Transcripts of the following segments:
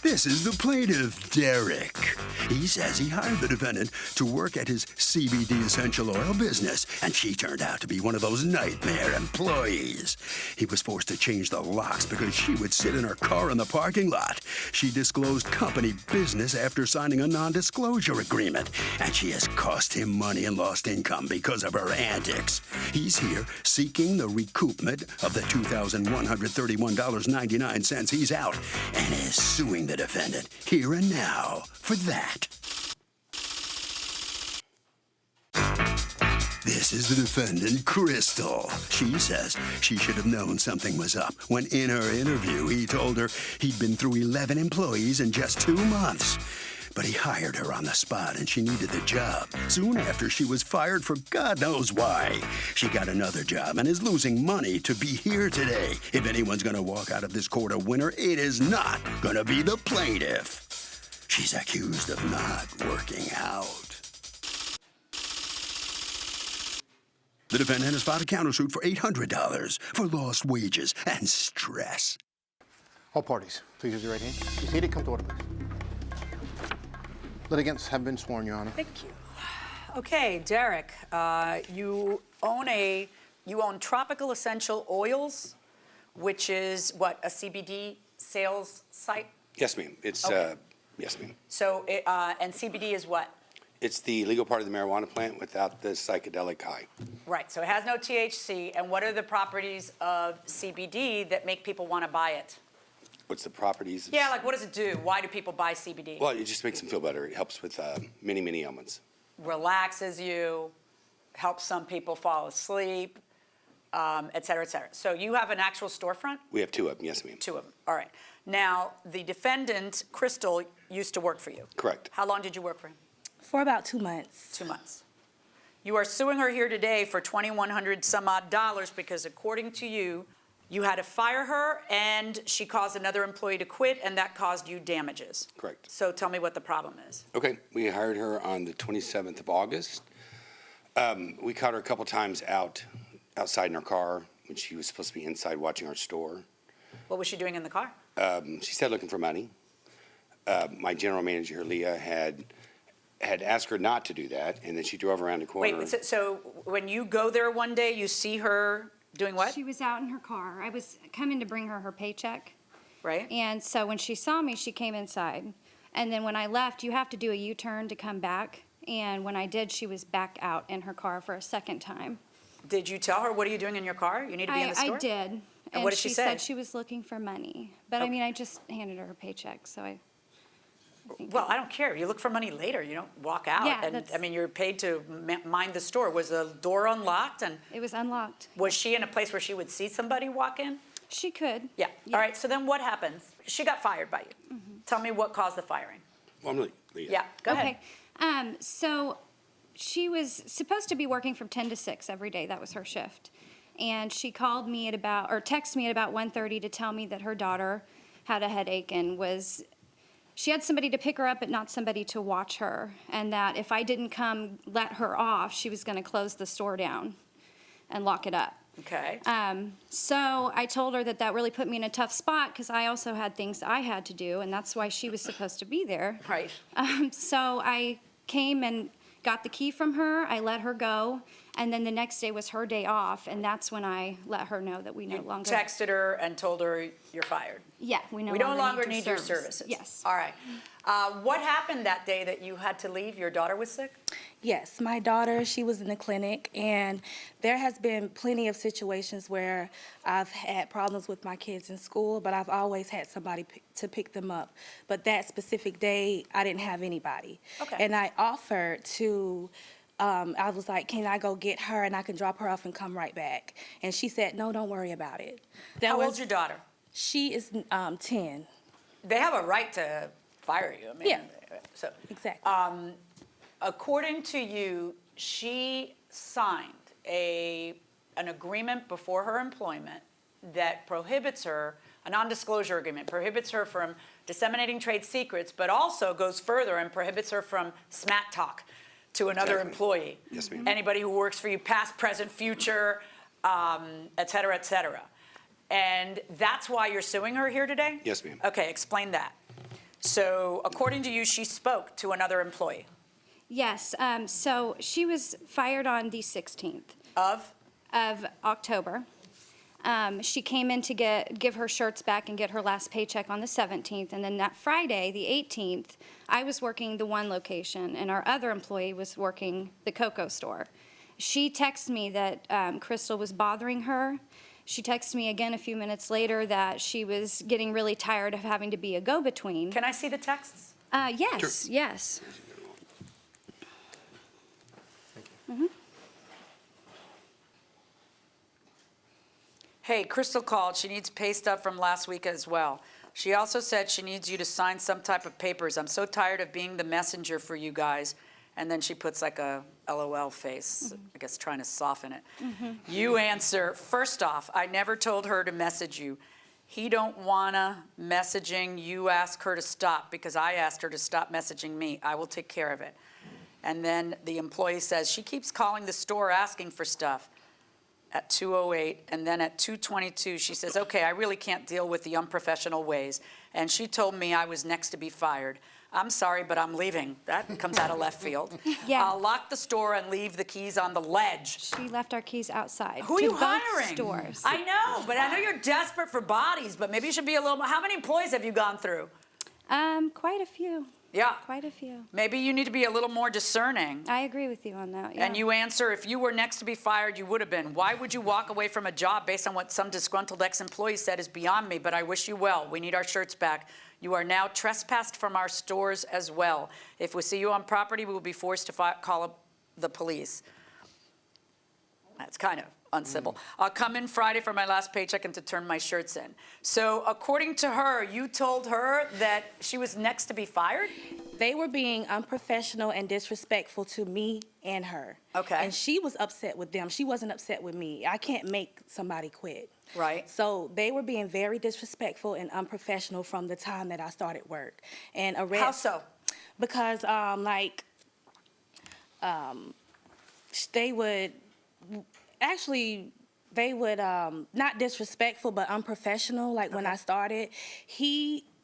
This is the plaintiff, Derek. He says he hired the defendant to work at his CBD essential oil business, and she turned out to be one of those nightmare employees. He was forced to change the locks because she would sit in her car in the parking lot. She disclosed company business after signing a non-disclosure agreement, and she has cost him money and lost income because of her antics. He's here seeking the recoupment of the $2,131.99 he's out, and is suing the defendant here and now for that. This is the defendant, Crystal. She says she should have known something was up when in her interview he told her he'd been through 11 employees in just 2 months. But he hired her on the spot and she needed the job. Soon after, she was fired for God knows why. She got another job and is losing money to be here today. If anyone's gonna walk out of this court a winner, it is not gonna be the plaintiff. She's accused of not working out. The defendant has filed a countersuit for $800 for lost wages and stress. All parties, please use your right hand. Be seated. Come to order, please. Litigants have been sworn, Your Honor. Thank you. Okay, Derek, you own Tropical Essential Oils, which is what, a CBD sales site? Yes, ma'am. It's Okay. yes, ma'am. So, and CBD is what? It's the legal part of the marijuana plant without the psychedelic high. Right. So it has no THC. And what are the properties of CBD that make people want to buy it? What's the properties? Yeah, like what does it do? Why do people buy CBD? Well, it just makes them feel better. It helps with many, many ailments. Relaxes you, helps some people fall asleep, et cetera, et cetera. So you have an actual storefront? We have 2 of them. Yes, ma'am. 2 of them. All right. Now, the defendant, Crystal, used to work for you. Correct. How long did you work for him? For about 2 months. 2 months. You are suing her here today for $2,100 some odd because according to you, you had to fire her and she caused another employee to quit and that caused you damages. Correct. So tell me what the problem is. Okay. We hired her on the 27th of August. We caught her a couple times outside in her car when she was supposed to be inside watching our store. What was she doing in the car? She said looking for money. My general manager, Leah, had asked her not to do that, and then she drove around the corner. Wait, so when you go there one day, you see her doing what? She was out in her car. I was coming to bring her paycheck. Right. And so when she saw me, she came inside. And then when I left, you have to do a U-turn to come back. And when I did, she was back out in her car for a second time. Did you tell her, what are you doing in your car? You need to be in the store? I did. And what did she say? She said she was looking for money. But I mean, I just handed her paycheck, so I think Well, I don't care. You look for money later. You don't walk out. Yeah, and that's- I mean, you're paid to mind the store. Was the door unlocked? And it was unlocked. was she in a place where she would see somebody walk in? She could. Yeah. All right. So then what happens? She got fired by you. Tell me what caused the firing. Well, I'm really, Leah. Yeah. Go ahead. Okay. So she was supposed to be working from 10 to 6 every day. That was her shift. And she called me at about, or texted me at about 1:30 to tell me that her daughter had a headache and she had somebody to pick her up but not somebody to watch her. And that if I didn't come let her off, she was going to close the store down and lock it up. Okay. So I told her that really put me in a tough spot because I also had things I had to do, and that's why she was supposed to be there. Right. So I came and got the key from her. I let her go, and then the next day was her day off, and that's when I let her know that we no longer Texted her and told her you're fired. Yeah, we no longer need your services. Yes. All right. What happened that day that you had to leave? Your daughter was sick? Yes, my daughter, she was in the clinic, and there has been plenty of situations where I've had problems with my kids in school, but I've always had somebody to pick them up. But that specific day, I didn't have anybody. Okay. And I offered to, I was like, can I go get her and I can drop her off and come right back? And she said, no, don't worry about it. How old's your daughter? She is 10. They have a right to fire you. I mean, Yeah. So, Exactly. according to you, she signed an agreement before her employment that prohibits her, a non-disclosure agreement, prohibits her from disseminating trade secrets, but also goes further and prohibits her from smat talk to another Exactly. employee. Yes, ma'am. Anybody who works for you, past, present, future, et cetera, et cetera. And that's why you're suing her here today? Yes, ma'am. Okay, explain that. So according to you, she spoke to another employee Yes, so she was fired on the 16th of? of October. She came in to give her shirts back and get her last paycheck on the 17th, and then that Friday, the 18th, I was working the one location, and our other employee was working the Cocoa store. She texted me that Crystal was bothering her. She texted me again a few minutes later that she was getting really tired of having to be a go-between. Can I see the texts? Yes, yes. Hey, Crystal called. She needs pay stub from last week as well. She also said she needs you to sign some type of papers. I'm so tired of being the messenger for you guys. And then she puts like a LOL face, I guess trying to soften it. You answer, first off, I never told her to message you. He don't wanna messaging, you ask her to stop because I asked her to stop messaging me. I will take care of it. And then the employee says, she keeps calling the store asking for stuff at 2:08, and then at 2:22, she says, okay, I really can't deal with the unprofessional ways. And she told me I was next to be fired. I'm sorry, but I'm leaving. That comes out of left field. Yeah. I'll lock the store and leave the keys on the ledge. She left our keys outside. Who are to you both hiring? Stores. I know, but I know you're desperate for bodies, but maybe you should be a little more. How many employees have you gone through? Quite a few. Yeah. Quite a few. Maybe you need to be a little more discerning. I agree with you on that. Yeah. And you answer, if you were next to be fired, you would have been. Why would you walk away from a job based on what some disgruntled ex-employee said is beyond me, but I wish you well. We need our shirts back. You are now trespassed from our stores as well. If we see you on property, we will be forced to call up the police. That's kind of uncivil. I'll come in Friday for my last paycheck and to turn my shirts in. So according to her, you told her that she was next to be fired? They were being unprofessional and disrespectful to me and her. Okay. And she was upset with them. She wasn't upset with me. I can't make somebody quit. Right. So they were being very disrespectful and unprofessional from the time that I started work. And How so? Because they would not disrespectful but unprofessional. Like when I started,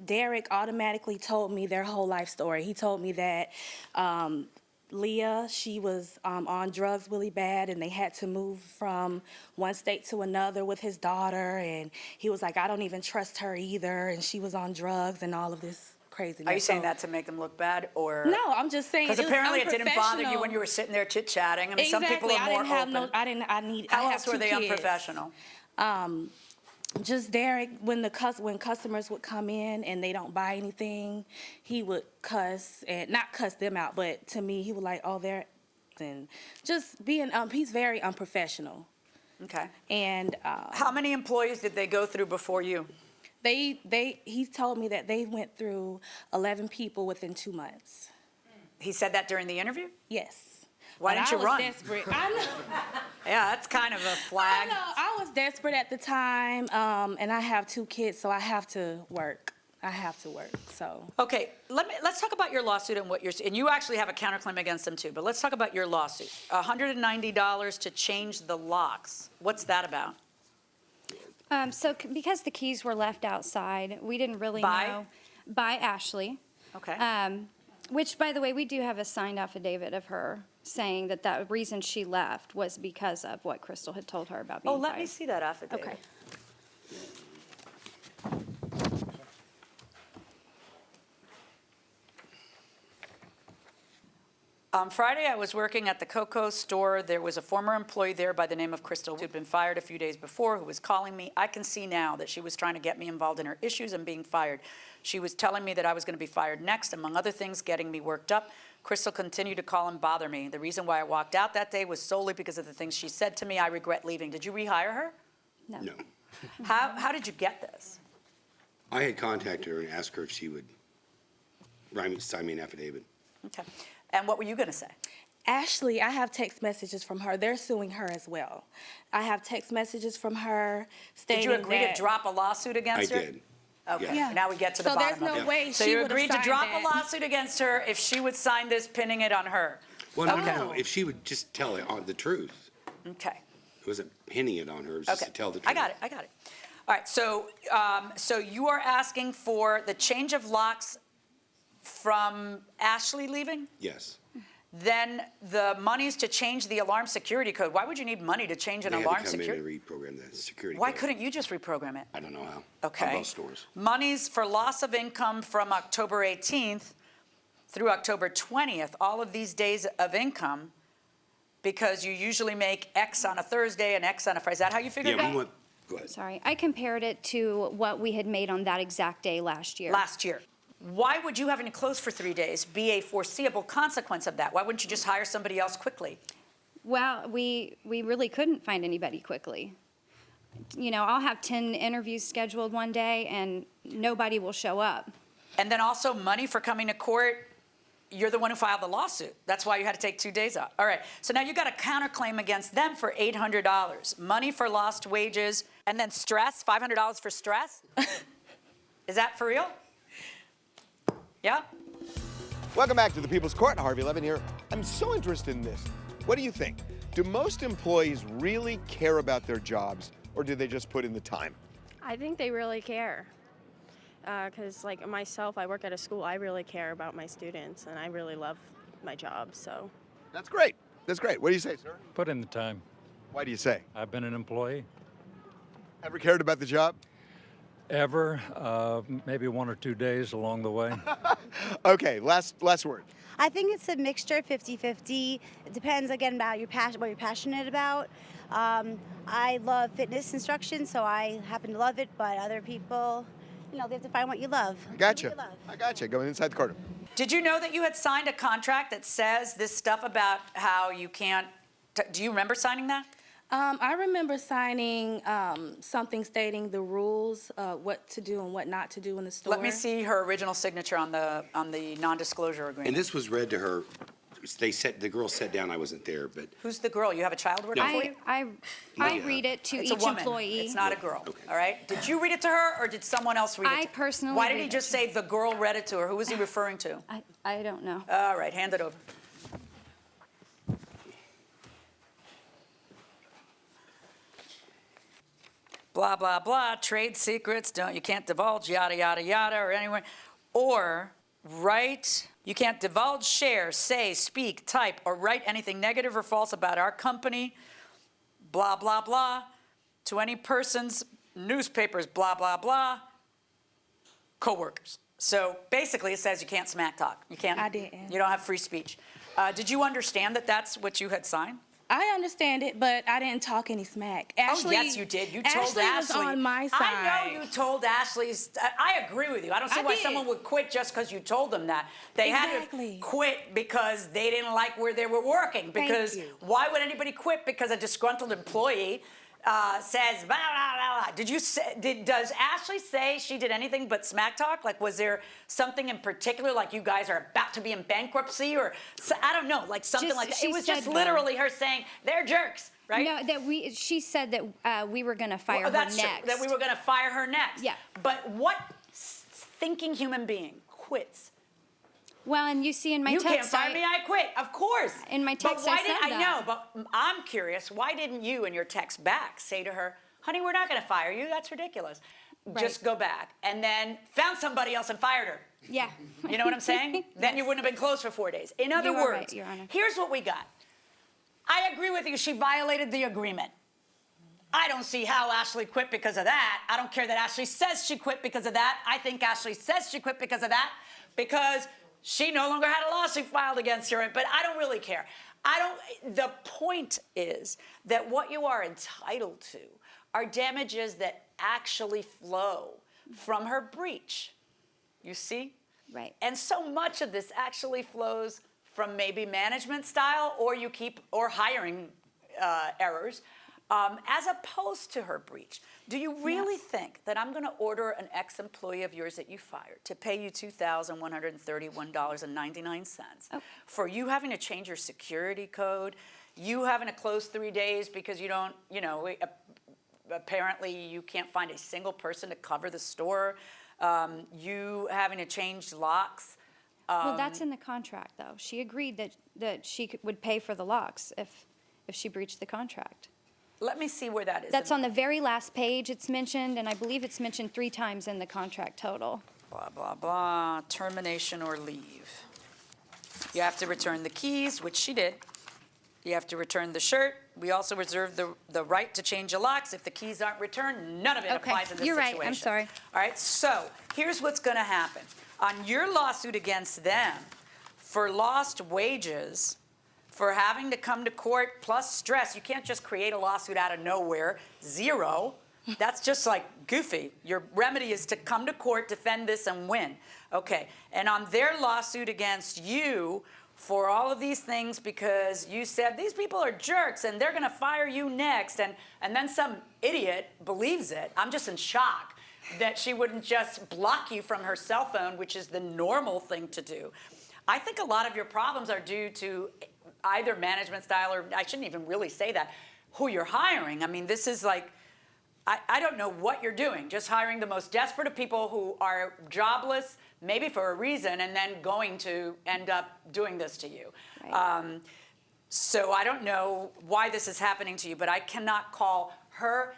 Derek automatically told me their whole life story. He told me that Leah, she was on drugs really bad, and they had to move from one state to another with his daughter, and he was like, I don't even trust her either, and she was on drugs and all of this craziness. Are you saying that to make them look bad, or? No, I'm just saying. Because apparently it didn't bother you when you were sitting there chit-chatting. I mean, some people are more open. How else were they unprofessional? Just Derek, when customers would come in and they don't buy anything, he would cuss, and not cuss them out, but to me, he would like, oh, they're, and just being, he's very unprofessional. Okay. And How many employees did they go through before you? he told me that they went through 11 people within 2 months. He said that during the interview? Yes. Why But didn't you I was run? Desperate. I know. Yeah, that's kind of a I flag. know. I was desperate at the time, and I have 2 kids, so I have to work. So. Okay, let's talk about your lawsuit and what and you actually have a counterclaim against them too, but let's talk about your lawsuit. $190 to change the locks. What's that about? Because the keys were left outside, we didn't really By? know. By Ashley. Okay. Which, by the way, we do have a signed affidavit of her saying that the reason she left was because of what Crystal had told her about being Oh, fired. let me see that affidavit. Okay. On Friday, I was working at the Cocoa store. There was a former employee there by the name of Crystal who'd been fired a few days before, who was calling me. I can see now that she was trying to get me involved in her issues and being fired. She was telling me that I was going to be fired next, among other things, getting me worked up. Crystal continued to call and bother me. The reason why I walked out that day was solely because of the things she said to me. I regret leaving. Did you rehire her? No. No. How did you get this? I had contacted her and asked her if she would sign me an affidavit. Okay. And what were you going to say? Ashley, I have text messages from her. They're suing her as well. I have text messages from her stating Did you agree that, to drop a lawsuit I against her? did. Okay, Yeah. now we get to the So bottom there's of no it. way So she you would've agreed to signed drop that. a lawsuit against her if she would sign this, pinning it on her? Well, no, Okay. no, if she would just tell the truth. Okay. It wasn't pinning it on her, it was just Okay. to tell the truth. I got it. All right, so you are asking for the change of locks from Ashley leaving? Yes. Then the monies to change the alarm security code. Why would you need money to change an They alarm had to come in security? and reprogram the security Why code. couldn't you just reprogram it? I don't know how. Okay. On both stores. Monies for loss of income from October 18th through October 20th, all of these days of income, because you usually make X on a Thursday and X on a Friday. Is that how you figured it Yeah, out? we want, go ahead. Sorry, I compared it to what we had made on that exact day last year. Last year. Why would you having to close for 3 days be a foreseeable consequence of that? Why wouldn't you just hire somebody else quickly? Well, we really couldn't find anybody quickly. You know, I'll have 10 interviews scheduled one day and nobody will show up. And then also money for coming to court. You're the one who filed the lawsuit. That's why you had to take 2 days off. All right, so now you got a counterclaim against them for $800. Money for lost wages, and then stress, $500 for stress? Is that for real? Yeah? Welcome back to the People's Court. Harvey Levin here. I'm so interested in this. What do you think? Do most employees really care about their jobs, or do they just put in the time? I think they really care. Because, like myself, I work at a school. I really care about my students, and I really love my job. So, That's great. That's great. What do you say, sir? Put in the time. Why do you say? I've been an employee. Ever cared about the job? Ever, maybe 1 or 2 days along the way. Okay, last word. I think it's a mixture, 50-50. It depends, again, about your passion, what you're passionate about. I love fitness instruction, so I happen to love it, but other people, you know, they have to find what you love. I gotcha. What you love. I gotcha. Going inside the courtroom. Did you know that you had signed a contract that says this stuff about how you can't, do you remember signing that? I remember signing something stating the rules, what to do and what not to do in the store. Let me see her original signature on the non-disclosure And agreement. this was read to her. The girl sat down. I wasn't there, but Who's the girl? You have a child working for you? I read it to It's a each woman. employee. It's not a girl, Okay. all right? Did you read it to her, or did someone else read it? I to personally Why did read he it just to- say the girl read it to her? Who was he referring to? I don't know. All right, hand it over. Blah, blah, blah, trade secrets, you can't divulge, yada, yada, yada, or anywhere. Or write, you can't divulge, share, say, speak, type, or write anything negative or false about our company, blah, blah, blah, to any persons, newspapers, blah, blah, blah, coworkers. So basically, it says you can't smack talk. You can't. I didn't. You don't have free speech. Did you understand that that's what you had signed? I understand it, but I didn't talk any smack. Ashley, Oh, yes, you did. You told Ashley. was on my side. I know you told Ashley. I agree with you. I don't see I why did. someone would quit just because you told them that. They had Exactly. to quit because they didn't like where they were working. Because you. why would anybody quit because a disgruntled employee says, blah, blah, blah. Did you say, does Ashley say she did anything but smack talk? Like, was there something in particular, like you guys are about to be in bankruptcy, or I don't know, like something Just- like that? she It was just said, literally her saying, they're jerks, right? No, she said that we were going to fire her That's next. true, that we were going to fire her next. Yeah. But what thinking human being quits? Well, and you see in my You can't text, fire me, I quit. Of course. In my text, but why I said I know, that. but I'm curious. Why didn't you, in your text back, say to her, "Honey, we're not going to fire you. That's ridiculous. Just go back," and then found somebody else and fired her? Yeah. You know what I'm saying? Then you wouldn't have been closed for 4 days. In other You are words, right, Your Honor. here's what we got. I agree with you. She violated the agreement. I don't see how Ashley quit because of that. I don't care that Ashley says she quit because of that. I think Ashley says she quit because of that, because she no longer had a lawsuit filed against her. But I don't really care. The point is that what you are entitled to are damages that actually flow from her breach. You see? Right. And so much of this actually flows from maybe management style or hiring errors, as opposed to her breach. Do you really think that I'm going to order an ex-employee of yours that you fired to pay you $2,131.99 for you having to change your security code, you having to close 3 days because you don't, apparently you can't find a single person to cover the store, you having to change locks? Well, that's in the contract, though. She agreed that she would pay for the locks if she breached the contract. Let me see where that is. That's on the very last page it's mentioned, and I believe it's mentioned 3 times in the contract total. Blah, blah, blah, termination or leave. You have to return the keys, which she did. You have to return the shirt. We also reserve the right to change the locks. If the keys aren't returned, none of it Okay, applies in this you're situation. right, I'm sorry. All right, so here's what's gonna happen. On your lawsuit against them for lost wages, for having to come to court plus stress, you can't just create a lawsuit out of nowhere, 0. That's just like goofy. Your remedy is to come to court, defend this, and win. Okay, and on their lawsuit against you for all of these things because you said these people are jerks and they're gonna fire you next, and then some idiot believes it. I'm just in shock that she wouldn't just block you from her cell phone, which is the normal thing to do. I think a lot of your problems are due to either management style or, I shouldn't even really say that, who you're hiring. I mean, this is like, I don't know what you're doing, just hiring the most desperate of people who are jobless, maybe for a reason, and then going to end up doing this to you. Right. So I don't know why this is happening to you, but I cannot call her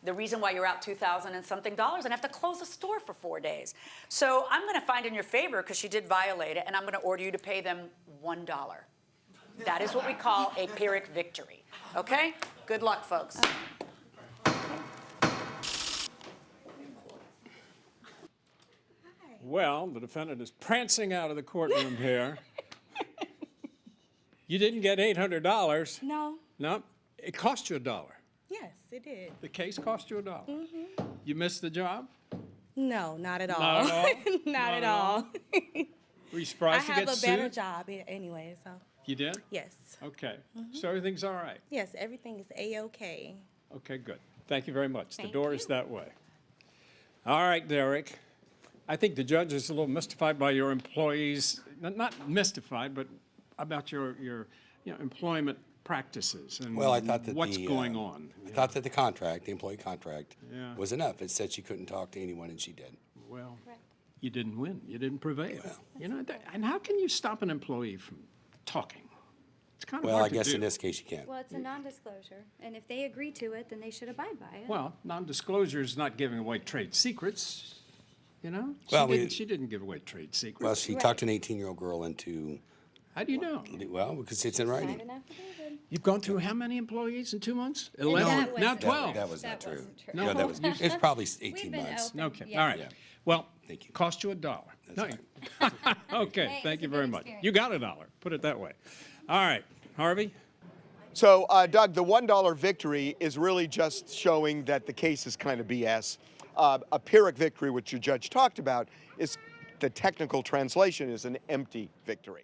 the reason why you're out $2,000 and something and have to close a store for 4 days. So I'm going to find in your favor because she did violate it, and I'm going to order you to pay them $1. That is what we call a Pyrrhic victory. Okay? Good luck, folks. Well, the defendant is prancing out of the courtroom here. You didn't get $800. No. No, it cost you $1. Yes, it did. The case cost you $1. You missed the job? No, not at all. Not at all? Not at all. Were you I surprised to have get a better sued? job anyway, so You did? yes. Okay. So everything's all right? Yes, everything is A-okay. Okay, good. Thank you very much. The Thank door is that way. All right, Derek. I think the judge is a little mystified by your employees, not mystified, but about your employment practices and Well, I thought that what's going on. I thought that the contract, the employee contract, Yeah. was enough. It said she couldn't talk to anyone, and she did. Well, you didn't win. You didn't prevail. And how can you stop an employee from talking? It's kind of Well, hard I to guess do. in this case you can't. Well, it's a non-disclosure, and if they agree to it, then they should abide by it. Well, non-disclosure is not giving away trade secrets. Well, She didn't give away trade secrets. Well, she talked an 18-year-old girl into, How do you know? well, because it's in Sign writing. an affidavit. You've gone through how many employees in 2 months? That 11? was- Now that 12. That was not That true. wasn't true. No. No, that was, it's probably 18 We've been months. open. Okay, Yeah. all right. Yeah. Well, Thank you. cost you $1. That's Okay, Hey, thank it's you a very good much. experience. You got $1, put it that way. All right, Harvey? So, Doug, the $1 victory is really just showing that the case is kind of BS. A Pyrrhic victory, which your judge talked about, is the technical translation is an empty victory.